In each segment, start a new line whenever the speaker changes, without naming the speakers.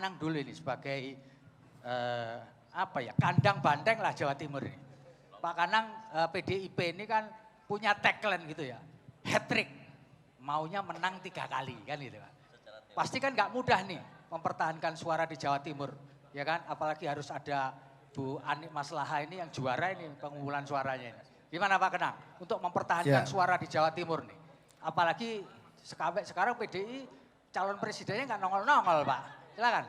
Anang dulu ini sebagai kandang banteng lah Jawa Timur ini. Pak Kanang PDIP ini kan punya tagline gitu ya, hat-trick, maunya menang 3 kali kan gitu kan. Pasti kan nggak mudah nih mempertahankan suara di Jawa Timur, ya kan? Apalagi harus ada Bu Ani Maslaha ini yang juara ini pengumpulan suaranya ini. Gimana Pak Kanang untuk mempertahankan suara di Jawa Timur nih? Apalagi sekarang PDI calon presidennya nggak nongol-nongol Pak, silakan.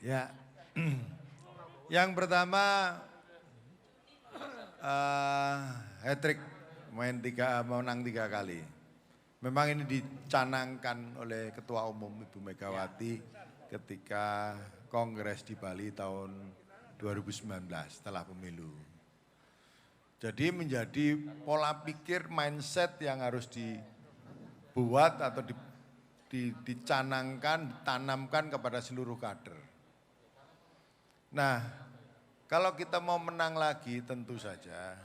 Ya, yang pertama hat-trick menang 3 kali. Memang ini dicanangkan oleh Ketua Umum Ibu Megawati ketika Kongres di Bali tahun 2019 setelah pemilu. Jadi menjadi pola pikir mindset yang harus dibuat atau dicanangkan, ditanamkan kepada seluruh kader. Nah, kalau kita mau menang lagi tentu saja,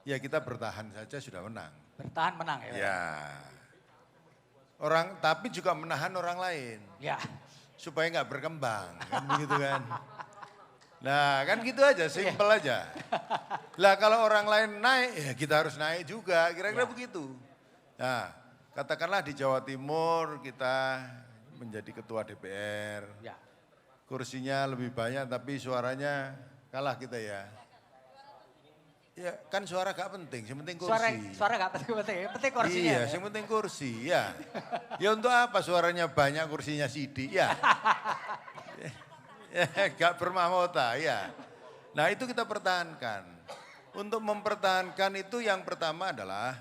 ya kita bertahan saja sudah menang.
Bertahan menang ya?
Ya. Tapi juga menahan orang lain.
Ya.
Supaya nggak berkembang, kan begitu kan. Nah kan gitu aja, simple aja. Lah kalau orang lain naik, ya kita harus naik juga, kira-kira begitu. Nah katakanlah di Jawa Timur kita menjadi ketua DPR.
Ya.
Kursinya lebih banyak tapi suaranya kalah kita ya. Ya kan suara gak penting, yang penting kursi.
Suara gak penting, penting kursinya.
Iya, yang penting kursi ya. Ya untuk apa suaranya banyak kursinya sidik ya. Ya gak bermahkota ya. Nah itu kita pertahankan. Untuk mempertahankan itu yang pertama adalah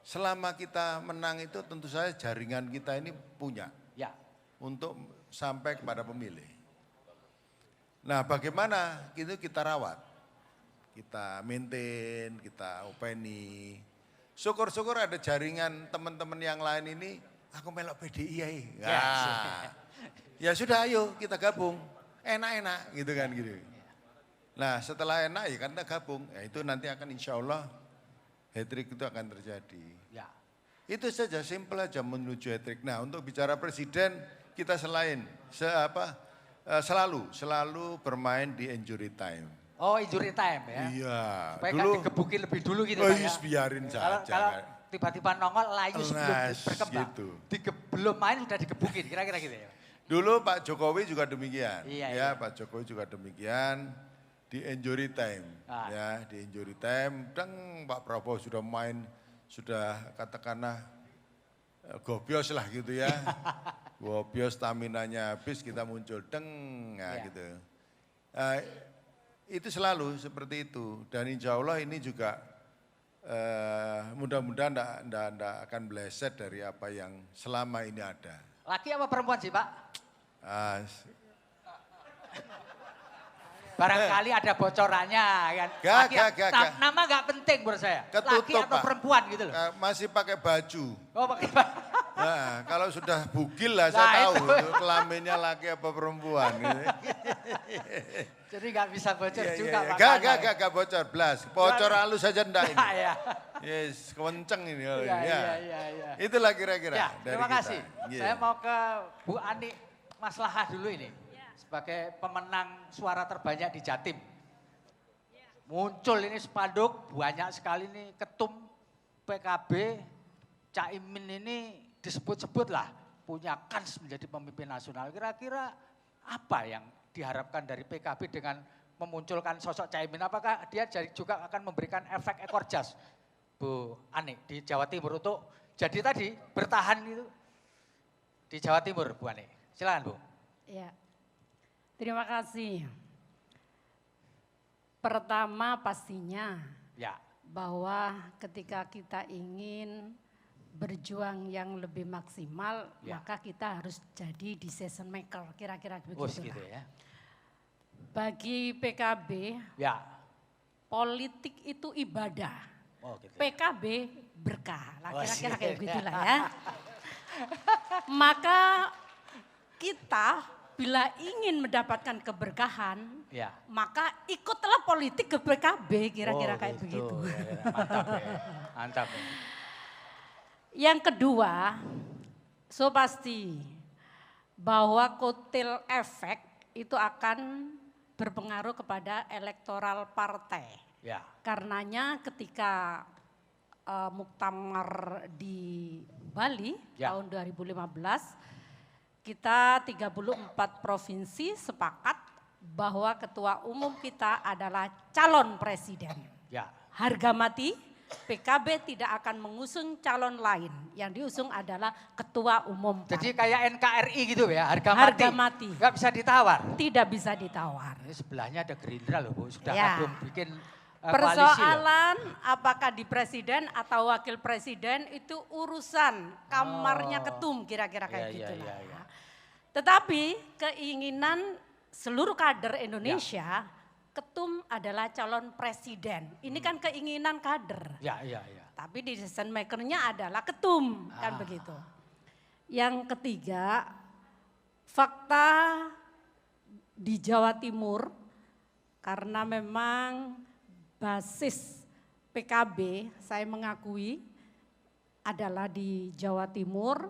selama kita menang itu tentu saja jaringan kita ini punya.
Ya.
Untuk sampai kepada pemilih. Nah bagaimana itu kita rawat. Kita maintain, kita openi. Syukur-syukur ada jaringan teman-teman yang lain ini, aku melok PDI ya. Ya sudah ayo kita gabung, enak-enak gitu kan gitu. Nah setelah enak ya kan kita gabung, ya itu nanti akan insya Allah hat-trick itu akan terjadi.
Ya.
Itu saja, simple aja menuju hat-trick. Nah untuk bicara presiden, kita selalu bermain di injury time.
Oh injury time ya?
Iya.
Supaya kan digebukin lebih dulu gitu Pak ya?
Biarin saja.
Kalau tiba-tiba nongol layu sebelum berkembang.
Gitu.
Belum main udah digebukin, kira-kira gitu ya?
Dulu Pak Jokowi juga demikian.
Iya.
Pak Jokowi juga demikian. Di injury time. Ya, di injury time. Pak Prabowo sudah main, sudah katakanlah gobios lah gitu ya. Gobios, staminanya habis, kita muncul gitu. Itu selalu seperti itu dan insya Allah ini juga mudah-mudahan enggak akan meleset dari apa yang selama ini ada.
Laki apa perempuan sih Pak? Barangkali ada bocorannya kan. Nama gak penting menurut saya.
Ketutup,
laki atau
Pak.
Perempuan gitu loh.
Masih pakai baju.
Oh pakai baju.
Nah, kalau sudah bugil lah saya tahu kelaminnya laki apa perempuan. Gitu.
Jadi gak bisa bocor juga Pak.
Gak bocor, blas. Bocor halus saja enggak ini. Yes, kenceng ini.
Iya.
Itulah kira-kira.
Ya, terima kasih.
Yeah.
Saya mau ke Bu Ani Maslahah dulu ini. Sebagai pemenang suara terbanyak di Jatim. Muncul ini spanduk, banyak sekali nih ketum PKB, Caimin ini disebut-sebut lah punya kans menjadi pemimpin nasional. Kira-kira apa yang diharapkan dari PKB dengan memunculkan sosok Caimin? Apakah dia juga akan memberikan efek ekor jas, Bu Ani, di Jawa Timur untuk jadi tadi bertahan itu di Jawa Timur, Bu Ani? Silakan Bu.
Ya, terima kasih. Pertama pastinya bahwa ketika kita ingin berjuang yang lebih maksimal, maka kita harus jadi decision maker, kira-kira begitu.
Gitu ya.
Bagi PKB, politik itu ibadah.
Gitu.
PKB berkah, kira-kira kayak gitulah ya. Maka kita bila ingin mendapatkan keberkahan, maka ikutlah politik ke PKB, kira-kira kayak begitu.
Mantap.
Yang kedua, pasti bahwa kotel efek itu akan berpengaruh kepada elektoral partai.
Ya.
Karenanya ketika muktamar di Bali tahun 2015, kita 34 provinsi sepakat bahwa ketua umum kita adalah calon presiden.
Ya.
Harga mati, PKB tidak akan mengusung calon lain. Yang diusung adalah ketua umum.
Jadi kayak NKRI gitu ya, harga mati. Gak bisa ditawar?
Tidak bisa ditawar.
Ini sebelahnya ada Gerindra loh Bu, sudah
ya.
kadung bikin
persoalan apakah di presiden atau wakil presiden itu urusan kamarnya ketum kira-kira kayak gitulah. Ya. Tetapi keinginan seluruh kader Indonesia, ketum adalah calon presiden. Ini kan keinginan kader.
Ya.
Tapi decision makernya adalah ketum, kan begitu. Yang ketiga, fakta di Jawa Timur karena memang basis PKB saya mengakui adalah di Jawa Timur,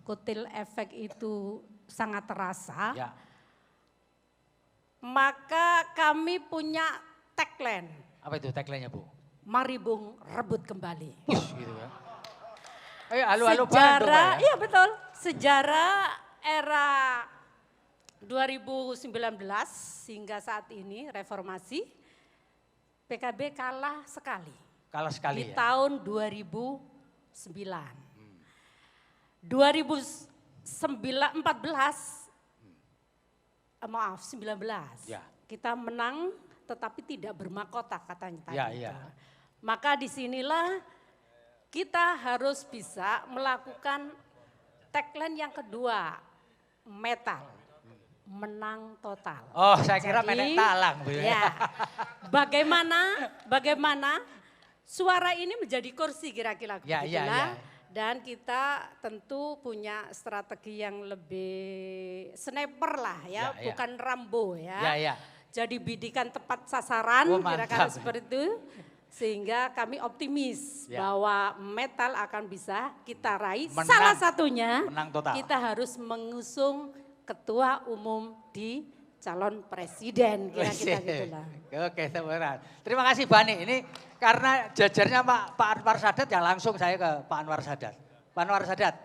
kotel efek itu sangat terasa. Ya. Maka kami punya tagline.
Apa itu tagline-nya Bu?
Mari Bung rebut kembali.
Gitu ya. Halo
sejarah, iya betul. Sejarah era 2019 hingga saat ini reformasi, PKB kalah sekali.
Kalah sekali
di
ya?
Tahun 2009. 2019 ya. Kita menang tetapi tidak bermahkota katanya tadi. Ya. Maka disinilah kita harus bisa melakukan tagline yang kedua, metal, menang total.
Oh, saya kira menek talang Bu
ya. Bagaimana suara ini menjadi kursi kira-kira
ya.
Dan kita tentu punya strategi yang lebih sniper lah ya, bukan Rambo ya. Jadi bidikan tepat sasaran kira-kira seperti itu. Sehingga kami optimis bahwa metal akan bisa kita raih. Salah satunya kita harus mengusung ketua umum di calon presiden kira-kira gitulah.
Oke, teman. Terima kasih Bani. Ini karena jajarnya Pak Anwar Sadat ya langsung saya ke Pak Anwar Sadat. Pak Anwar Sadat,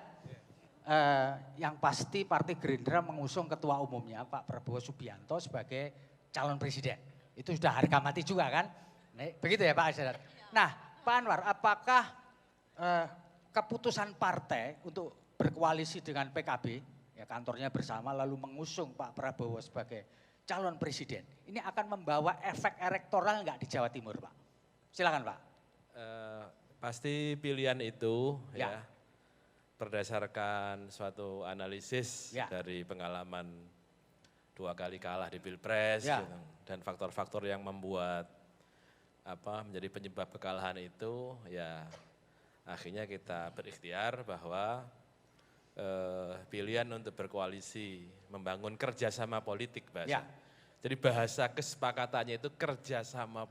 yang pasti Partai Gerindra mengusung ketua umumnya Pak Prabowo Subianto sebagai calon presiden. Itu sudah harga mati juga kan? Begitu ya Pak Sadat. Nah Pak Anwar, apakah keputusan partai untuk berkoalisi dengan PKB, ya kantornya bersama lalu mengusung Pak Prabowo sebagai calon presiden, ini akan membawa efek elektoral enggak di Jawa Timur Pak? Silakan Pak.
Pasti pilihan itu ya berdasarkan suatu analisis dari pengalaman 2 kali kalah di Pilpres gitu, dan faktor-faktor yang membuat menjadi penyebab kekalahan itu, ya akhirnya kita berikhtiar bahwa pilihan untuk berkoalisi, membangun kerjasama politik bahasa. Jadi bahasa kesepakatannya itu kerjasama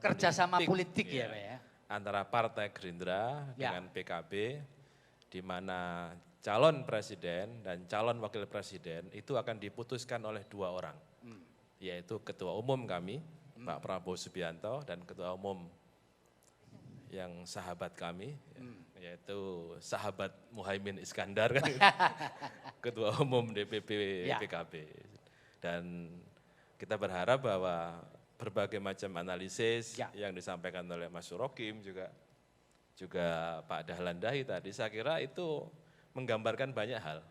politik ya Pak ya.
Antara Partai Gerindra dengan PKB, di mana calon presiden dan calon wakil presiden itu akan diputuskan oleh 2 orang, yaitu ketua umum kami, Pak Prabowo Subianto, dan ketua umum yang sahabat kami, yaitu sahabat Muhaimin Iskandar, kan, ketua umum DPP PKB. Dan kita berharap bahwa berbagai macam analisis yang disampaikan oleh Mas Surokim juga Pak Dahlan Dahi tadi, saya kira itu menggambarkan banyak hal.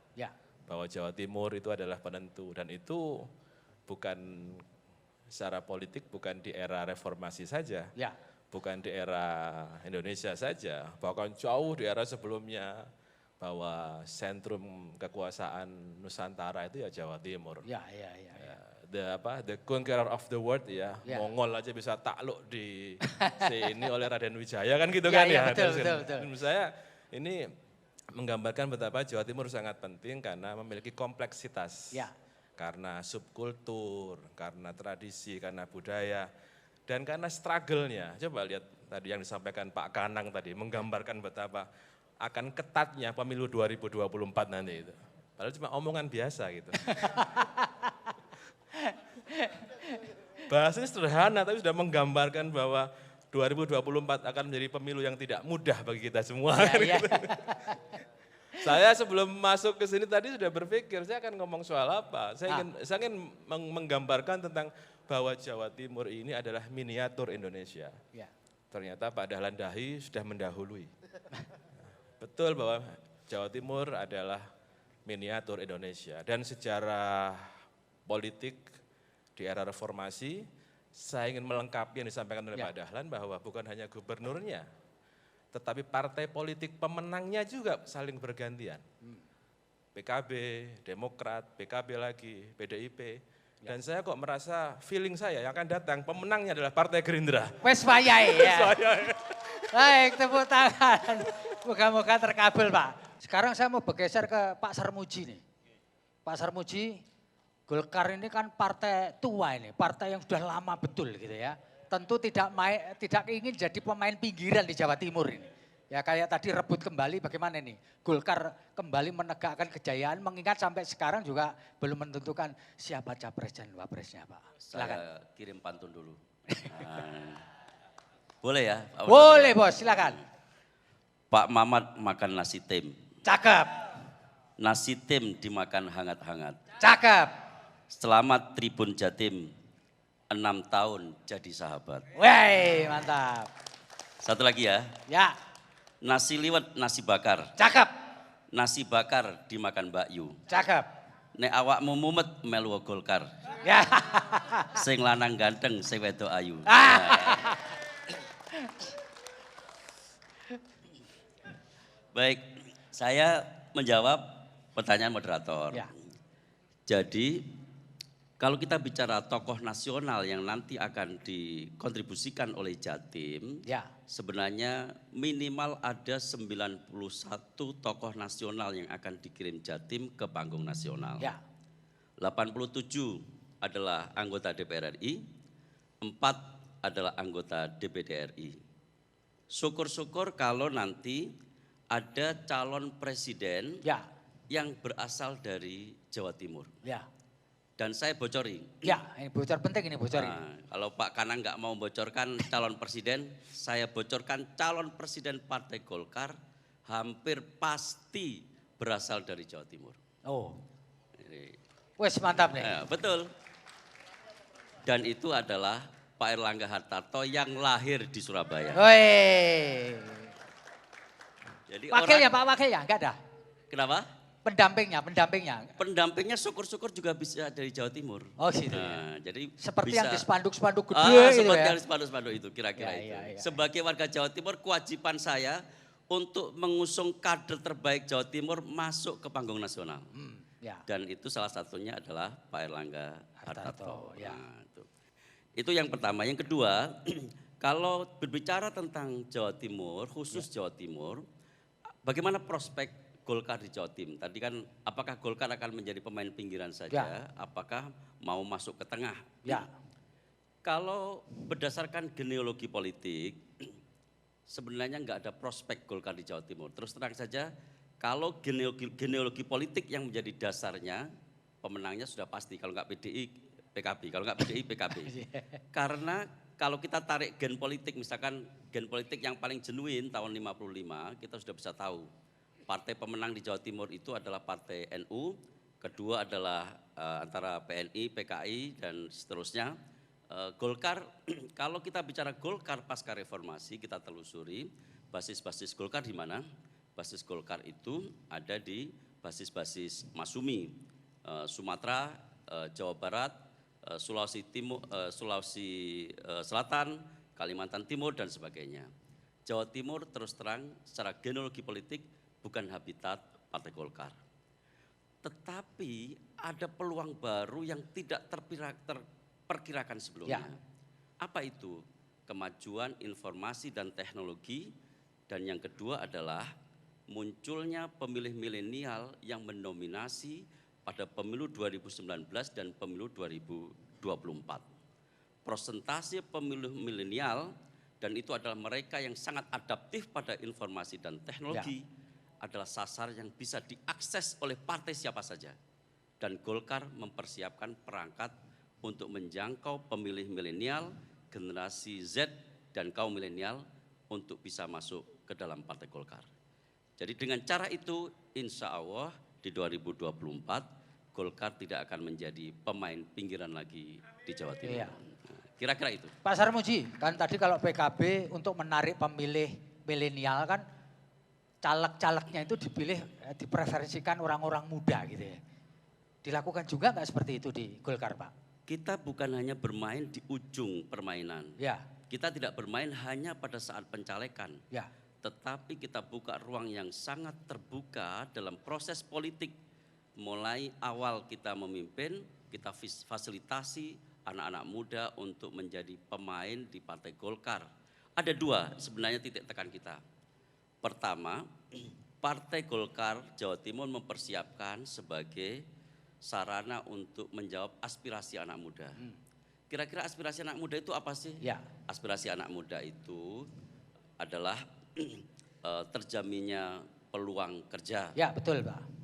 Bahwa Jawa Timur itu adalah penentu, dan itu bukan secara politik, bukan di era reformasi saja, bukan di era Indonesia saja, bahkan jauh di era sebelumnya, bahwa sentrum kekuasaan Nusantara itu ya Jawa Timur. The conqueror of the world Mongol aja bisa takluk di sini oleh Raden Wijaya kan gitu kan ya.
Betul.
Menurut saya ini menggambarkan betapa Jawa Timur sangat penting karena memiliki kompleksitas. Karena subkultur, karena tradisi, karena budaya, dan karena struggle-nya. Coba lihat tadi yang disampaikan Pak Kanang tadi, menggambarkan betapa akan ketatnya pemilu 2024 nanti itu. Padahal cuma omongan biasa gitu. Bahasanya sederhana tapi sudah menggambarkan bahwa 2024 akan menjadi pemilu yang tidak mudah bagi kita semua.
Ya,
gitu. Saya sebelum masuk ke sini tadi sudah berpikir saya akan ngomong soal apa. Saya ingin menggambarkan tentang bahwa Jawa Timur ini adalah miniatur Indonesia.
Ya.
Ternyata Pak Dahlan Dahi sudah mendahului. Betul bahwa Jawa Timur adalah miniatur Indonesia. Dan sejarah politik di era reformasi, saya ingin melengkapi yang disampaikan oleh Pak Dahlan bahwa bukan hanya gubernurnya, tetapi partai politik pemenangnya juga saling bergantian. PKB, Demokrat, PKB lagi, PDIP. Dan saya kok merasa feeling saya yang akan datang pemenangnya adalah Partai Gerindra.
Wes wayai ya. Baik, tepuk tangan. Moga-moga terkabul Pak. Sekarang saya mau bergeser ke Pak Sarmuji nih. Pak Sarmuji, Golkar ini kan partai tua ini, partai yang sudah lama betul gitu ya. Tentu tidak ingin jadi pemain pinggiran di Jawa Timur ini. Ya kayak tadi rebut kembali bagaimana nih. Golkar kembali menegakkan kejayaan mengingat sampai sekarang juga belum menentukan siapa capres dan wapresnya Pak. Silakan.
Saya kirim pantun dulu. Boleh ya?
Boleh Bos, silakan.
Pak Mamat makan nasi tim.
Cakep.
Nasi tim dimakan hangat-hangat.
Cakep.
Selamat Tribun Jatim, 6 tahun jadi sahabat.
Wey, mantap.
Satu lagi ya.
Ya.
Nasi liwet, nasi bakar.
Cakep.
Nasi bakar dimakan Mbak Yu.
Cakep.
Nek awakmu mumet melu Golkar.
Ya.
Sing lanang ganteng, sing wedok ayu. Baik, saya menjawab pertanyaan moderator.
Ya.
Jadi kalau kita bicara tokoh nasional yang nanti akan dikontribusikan oleh Jatim,
Ya.
sebenarnya minimal ada 91 tokoh nasional yang akan dikirim Jatim ke panggung nasional.
Ya.
87 adalah anggota DPR RI, 4 adalah anggota DPD RI. Syukur-syukur kalau nanti ada calon presiden
Ya.
yang berasal dari Jawa Timur.
Ya.
Dan saya bocorin.
Ya, ini bocor penting ini bocor ini.
Nah, kalau Pak Kanang nggak mau bocorkan calon presiden, saya bocorkan calon presiden Partai Golkar hampir pasti berasal dari Jawa Timur.
Oh,
Jadi,
wes mantap nih.
betul. Dan itu adalah Pak Erlangga Hartarto yang lahir di Surabaya.
Woi.
Jadi
Wakilnya Pak Wakilnya enggak ada.
Kenapa?
Pendampingnya.
Pendampingnya syukur-syukur juga bisa dari Jawa Timur.
Oh situ.
Nah, jadi
Seperti
bisa,
yang di spanduk-spanduk gede gitu
seperti
ya.
yang di spanduk-spanduk itu kira-kira
Ya,
itu.
ya, ya.
Sebagai warga Jawa Timur kewajiban saya untuk mengusung kader terbaik Jawa Timur masuk ke panggung nasional.
Ya.
Dan itu salah satunya adalah Pak Erlangga Hartarto.
Ya.
Nah, itu yang pertama. Yang kedua, kalau berbicara tentang Jawa Timur, khusus Jawa Timur, bagaimana prospek Golkar di Jawa Timur? Tadi kan apakah Golkar akan menjadi pemain pinggiran saja, apakah mau masuk ke tengah?
Ya.
Kalau berdasarkan genealogi politik, sebenarnya nggak ada prospek Golkar di Jawa Timur. Terus terang saja, kalau genealogi politik yang menjadi dasarnya, pemenangnya sudah pasti. Kalau nggak PDI, PKB. Kalau nggak PDI, PKB. Karena kalau kita tarik gen politik, misalkan gen politik yang paling genuine tahun 55, kita sudah bisa tahu. Partai pemenang di Jawa Timur itu adalah Partai NU, kedua adalah antara PNI, PKI, dan seterusnya. Golkar, kalau kita bicara Golkar pasca reformasi, kita telusuri basis-basis Golkar di mana? Basis Golkar itu ada di basis-basis Masumi, Sumatera, Jawa Barat, Sulawesi Timur, Sulawesi Selatan, Kalimantan Timur, dan sebagainya. Jawa Timur terus terang secara genealogi politik bukan habitat Partai Golkar. Tetapi ada peluang baru yang tidak terperkirakan sebelumnya. Apa itu? Kemajuan informasi dan teknologi, dan yang kedua adalah munculnya pemilih milenial yang mendominasi pada pemilu 2019 dan pemilu 2024. Persentase pemilih milenial, dan itu adalah mereka yang sangat adaptif pada informasi dan teknologi, adalah sasar yang bisa diakses oleh partai siapa saja. Dan Golkar mempersiapkan perangkat untuk menjangkau pemilih milenial, generasi Z dan kaum milenial untuk bisa masuk ke dalam Partai Golkar. Jadi dengan cara itu insya Allah di 2024 Golkar tidak akan menjadi pemain pinggiran lagi di Jawa Timur.
Iya.
Nah, kira-kira itu.
Pak Sarmuji, kan tadi kalau PKB untuk menarik pemilih milenial kan caleg-calegnya itu dipilih, dipreferensikan orang-orang muda gitu ya. Dilakukan juga nggak seperti itu di Golkar, Pak?
Kita bukan hanya bermain di ujung permainan.
Ya.
Kita tidak bermain hanya pada saat pencalekan.
Ya.
Tetapi kita buka ruang yang sangat terbuka dalam proses politik. Mulai awal kita memimpin, kita fasilitasi anak-anak muda untuk menjadi pemain di Partai Golkar. Ada dua sebenarnya titik tekan kita. Pertama, Partai Golkar Jawa Timur mempersiapkan sebagai sarana untuk menjawab aspirasi anak muda. Kira-kira aspirasi anak muda itu apa sih?
Ya.
Aspirasi anak muda itu adalah terjaminnya peluang kerja.
Ya, betul, Pak.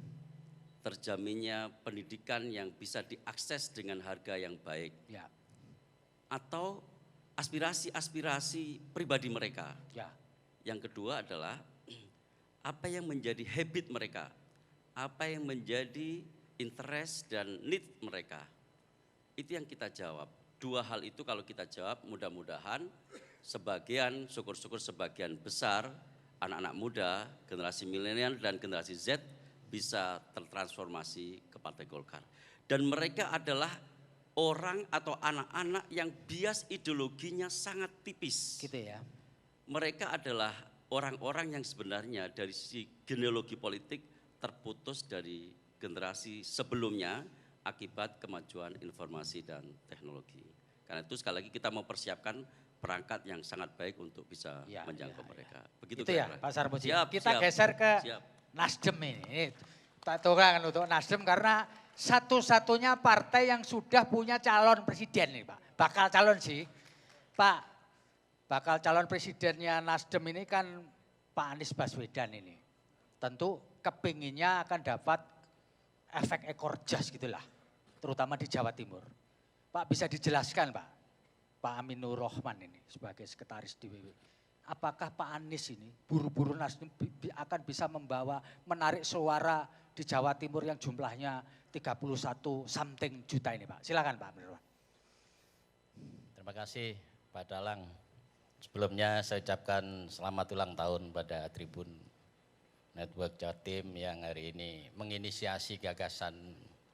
Terjaminnya pendidikan yang bisa diakses dengan harga yang baik.
Ya.
Atau aspirasi-aspirasi pribadi mereka.
Ya.
Yang kedua adalah apa yang menjadi habit mereka. Apa yang menjadi interest dan need mereka. Itu yang kita jawab. Dua hal itu kalau kita jawab mudah-mudahan sebagian, syukur-syukur sebagian besar anak-anak muda, generasi milenial dan generasi Z bisa tertransformasi ke Partai Golkar. Dan mereka adalah orang atau anak-anak yang bias ideologinya sangat tipis.
Gitu ya.
Mereka adalah orang-orang yang sebenarnya dari sisi genealogi politik terputus dari generasi sebelumnya akibat kemajuan informasi dan teknologi. Karena itu sekali lagi kita mau persiapkan perangkat yang sangat baik untuk bisa menjangkau mereka. Begitu
itu ya Pak Sarmuji.
Siap,
kita
siap,
geser ke
siap.
Nasdem ini. Tak tukang untuk Nasdem karena satu-satunya partai yang sudah punya calon presiden nih Pak. Bakal calon sih. Pak, bakal calon presidennya Nasdem ini kan Pak Anies Baswedan ini. Tentu kepinginnya akan dapat efek ekor jas gitulah, terutama di Jawa Timur. Pak bisa dijelaskan Pak Aminur Rahman ini sebagai sekretaris DPW. Apakah Pak Anies ini buru-buru Nasdem akan bisa menarik suara di Jawa Timur yang jumlahnya 31 something juta ini Pak. Silakan Pak Aminur Rahman.
Terima kasih Pak Dalang. Sebelumnya saya ucapkan selamat ulang tahun pada Tribun Network Jatim yang hari ini menginisiasi gagasan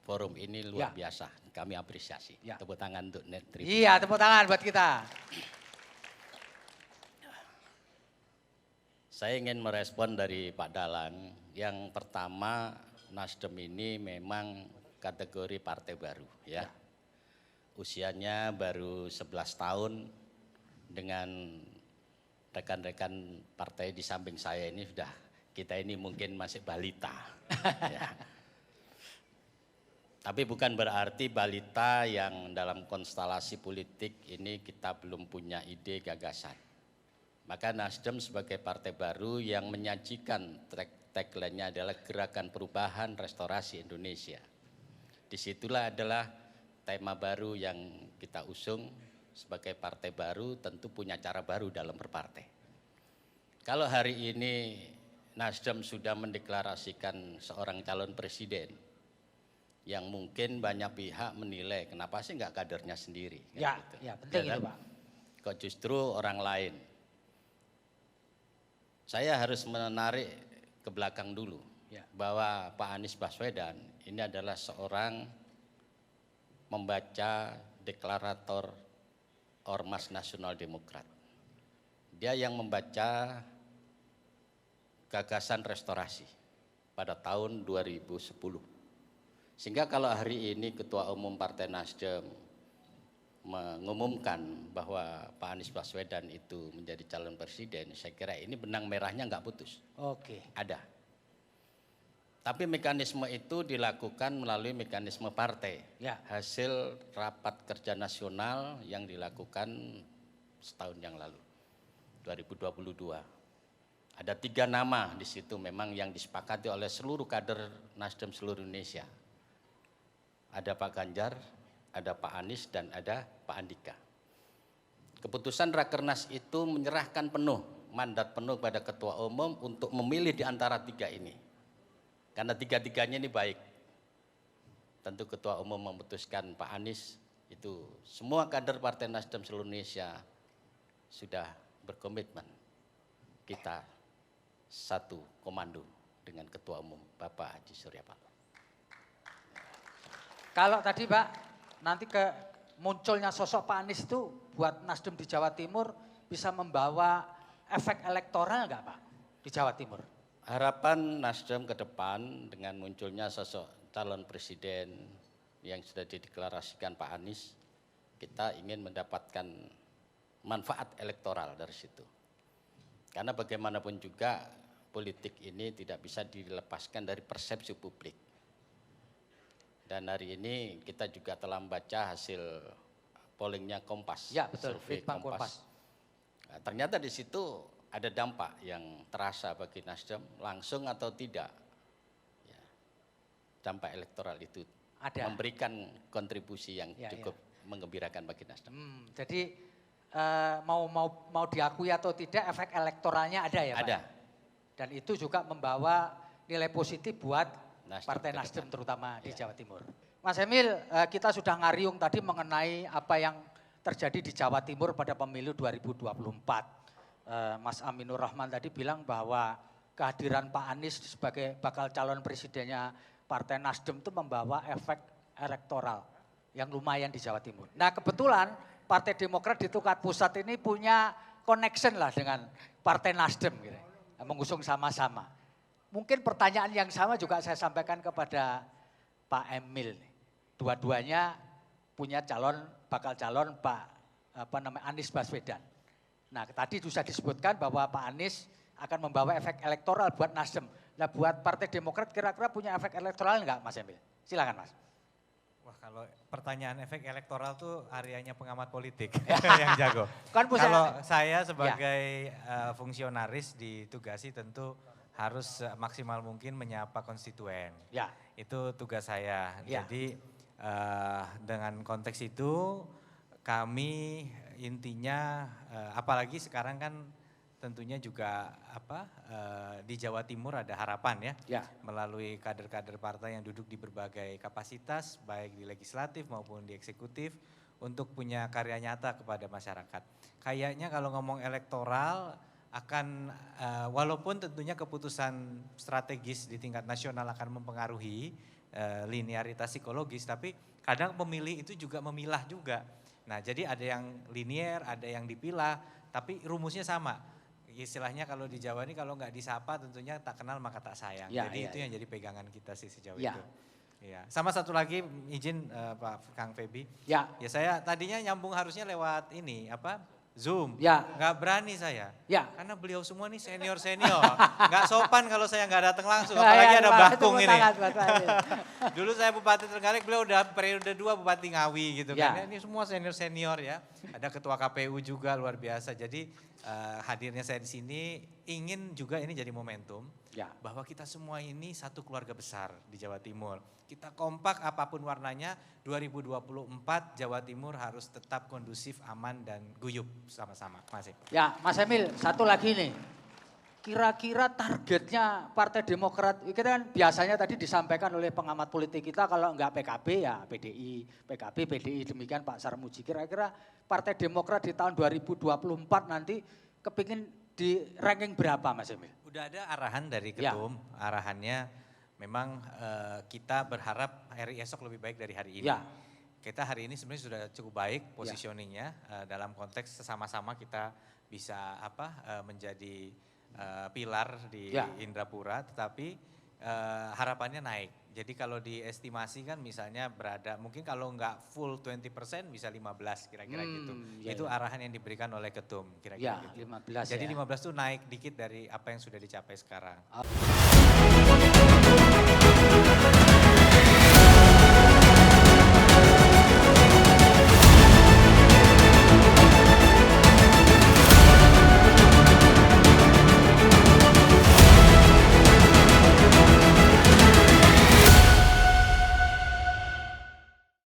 forum ini luar biasa. Kami apresiasi. Tepuk tangan untuk Net Tribun.
Iya, tepuk tangan buat kita.
Saya ingin merespon dari Pak Dalang. Yang pertama, Nasdem ini memang kategori partai baru ya. Usianya baru 11 tahun dengan rekan-rekan partai di samping saya ini sudah kita ini mungkin masih balita. Ya. Tapi bukan berarti balita yang dalam konstelasi politik ini kita belum punya ide gagasan. Maka Nasdem sebagai partai baru yang menyajikan tagline-nya adalah Gerakan Perubahan Restorasi Indonesia. Disitulah adalah tema baru yang kita usung sebagai partai baru tentu punya cara baru dalam berpartai. Kalau hari ini Nasdem sudah mendeklarasikan seorang calon presiden yang mungkin banyak pihak menilai kenapa sih nggak kadernya sendiri.
Ya,
gitu.
Ya penting itu Pak.
Kok justru orang lain. Saya harus menarik ke belakang dulu bahwa Pak Anies Baswedan ini adalah seorang membaca deklarator Ormas Nasional Demokrat. Dia yang membaca gagasan restorasi pada tahun 2010. Sehingga kalau hari ini Ketua Umum Partai Nasdem mengumumkan bahwa Pak Anies Baswedan itu menjadi calon presiden, saya kira ini benang merahnya nggak putus.
Oke.
Ada. Tapi mekanisme itu dilakukan melalui mekanisme partai. Hasil rapat kerja nasional yang dilakukan setahun yang lalu, 2022. Ada 3 nama di situ memang yang disepakati oleh seluruh kader Nasdem seluruh Indonesia. Ada Pak Ganjar, ada Pak Anies, dan ada Pak Andika. Keputusan Rakernas itu menyerahkan penuh, mandat penuh kepada Ketua Umum untuk memilih di antara 3 ini. Karena 3-3-nya ini baik. Tentu Ketua Umum memutuskan Pak Anies, itu semua kader Partai Nasdem seluruh Indonesia sudah berkomitmen. Kita satu komando dengan Ketua Umum Bapak Haji Surya Paloh.
Kalau tadi Pak, nanti munculnya sosok Pak Anies itu buat Nasdem di Jawa Timur bisa membawa efek elektoral enggak Pak di Jawa Timur?
Harapan Nasdem ke depan dengan munculnya sosok calon presiden yang sudah dideklarasikan Pak Anies, kita ingin mendapatkan manfaat elektoral dari situ. Karena bagaimanapun juga politik ini tidak bisa dilepaskan dari persepsi publik. Dan hari ini kita juga telah membaca hasil pollingnya Kompas.
Ya betul,
survei
Kompas.
Nah, ternyata di situ ada dampak yang terasa bagi Nasdem langsung atau tidak. Ya, dampak elektoral itu ada. Memberikan kontribusi yang cukup menggembirakan bagi Nasdem.
Jadi mau diakui atau tidak efek elektoralnya ada ya Pak?
Ada.
Dan itu juga membawa nilai positif buat
Nasdem
Partai Nasdem terutama di Jawa Timur. Mas Emil, kita sudah ngariung tadi mengenai apa yang terjadi di Jawa Timur pada pemilu 2024. Mas Aminur Rahman tadi bilang bahwa kehadiran Pak Anies sebagai bakal calon presidennya Partai Nasdem itu membawa efek elektoral yang lumayan di Jawa Timur. Nah kebetulan Partai Demokrat di tingkat pusat ini punya connection lah dengan Partai Nasdem gitu, mengusung sama-sama. Mungkin pertanyaan yang sama juga saya sampaikan kepada Pak Emil. Dua-duanya punya bakal calon Anies Baswedan. Nah tadi sudah disebutkan bahwa Pak Anies akan membawa efek elektoral buat Nasdem. Nah buat Partai Demokrat kira-kira punya efek elektoral enggak Mas Emil? Silakan Mas.
Wah kalau pertanyaan efek elektoral tuh areanya pengamat politik yang jago. Kalau saya sebagai fungsionaris ditugasi tentu harus maksimal mungkin menyapa konstituen.
Ya.
Itu tugas saya.
Ya.
Jadi dengan konteks itu kami intinya apalagi sekarang kan tentunya juga di Jawa Timur ada harapan ya, melalui kader-kader partai yang duduk di berbagai kapasitas baik di legislatif maupun di eksekutif untuk punya karya nyata kepada masyarakat. Kayaknya kalau ngomong elektoral akan walaupun tentunya keputusan strategis di tingkat nasional akan mempengaruhi linearitas psikologis, tapi kadang pemilih itu juga memilah juga. Nah jadi ada yang linier, ada yang dipilah, tapi rumusnya sama. Istilahnya kalau di Jawa ini kalau nggak disapa tentunya tak kenal maka tak sayang. Jadi itu yang jadi pegangan kita sih sejauh itu. Ya. Sama satu lagi izin Pak Kang Febi. Ya saya tadinya nyambung harusnya lewat ini Zoom. Nggak berani saya. Karena beliau semua nih senior-senior. Nggak sopan kalau saya nggak datang langsung. Apalagi ada Bakung ini. Dulu saya Bupati Trenggalek, beliau udah periode 2 Bupati Ngawi gitu kan. Ini semua senior-senior ya. Ada Ketua KPU juga luar biasa. Jadi hadirnya saya di sini ingin juga ini jadi momentum bahwa kita semua ini satu keluarga besar di Jawa Timur. Kita kompak apapun warnanya, 2024 Jawa Timur harus tetap kondusif, aman dan guyup sama-sama. Mas
Emil, satu lagi nih. Kira-kira targetnya Partai Demokrat, kita kan biasanya tadi disampaikan oleh pengamat politik kita kalau enggak PKB ya PDI, PKB, PDI, demikian Pak Sarmuji. Kira-kira Partai Demokrat di tahun 2024 nanti kepingin di ranking berapa Mas Emil?
Udah ada arahan dari Ketum, arahannya memang kita berharap hari esok lebih baik dari hari ini. Kita hari ini sebenarnya sudah cukup baik positioningnya dalam konteks sama-sama kita bisa menjadi pilar di Indrapura, tetapi harapannya naik. Jadi kalau diestimasi kan misalnya berada, mungkin kalau nggak full 20% bisa 15 kira-kira gitu. Itu arahan yang diberikan oleh Ketum kira-kira gitu.
15
Jadi 15 tuh naik dikit dari apa yang sudah dicapai sekarang.